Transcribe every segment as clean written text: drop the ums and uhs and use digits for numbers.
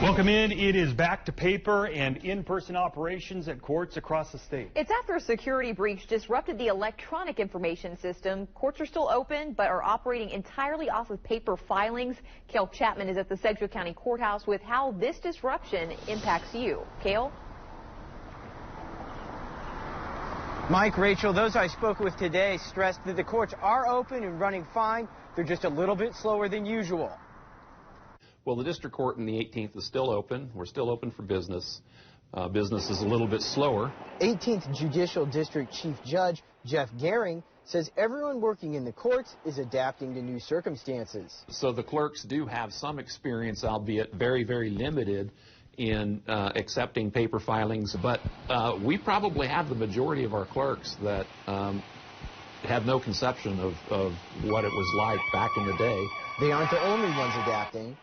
Welcome in. It is back to paper and in-person operations at courts across the state. It's after a security breach disrupted the electronic information system. Courts are still open, but are operating entirely off of paper filings. Cale Chapman is at the Sedgwick County Courthouse with how this disruption impacts you. Cale? Mike, Rachel, those I spoke with today stressed that the courts are open and running fine. They're just a little bit slower than usual. Well, the district court in the 18th is still open. We're still open for business. Business is a little bit slower. 18th Judicial District Chief Judge Jeff Gehring says everyone working in the courts is adapting to new circumstances. So the clerks do have some experience, albeit very, very limited, in accepting paper filings. But we probably have the majority of our clerks that have no conception of what it was like back in the day. They aren't the only ones adapting.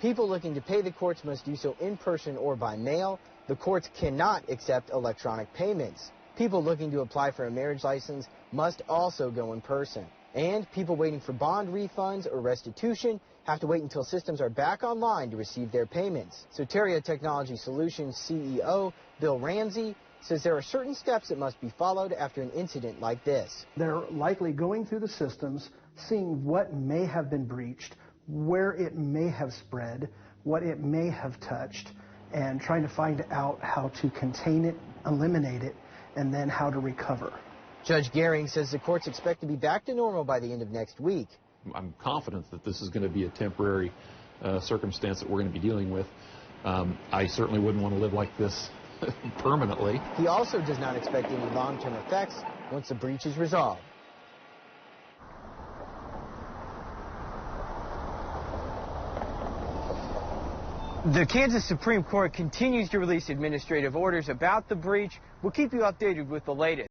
People looking to pay the courts must do so in person or by mail. The courts cannot accept electronic payments. People looking to apply for a marriage license must also go in person. And people waiting for bond refunds or restitution have to wait until systems are back online to receive their payments. Soteria Technology Solutions CEO Bill Ramsey says there are certain steps that must be followed after an incident like this. They're likely going through the systems, seeing what may have been breached, where it may have spread, what it may have touched, and trying to find out how to contain it, eliminate it, and then how to recover. Judge Gehring says the courts expect to be back to normal by the end of next week. I'm confident that this is going to be a temporary circumstance that we're going to be dealing with. I certainly wouldn't want to live like this permanently. He also does not expect any long-term effects once the breach is resolved. The Kansas Supreme Court continues to release administrative orders about the breach. We'll keep you updated with the latest.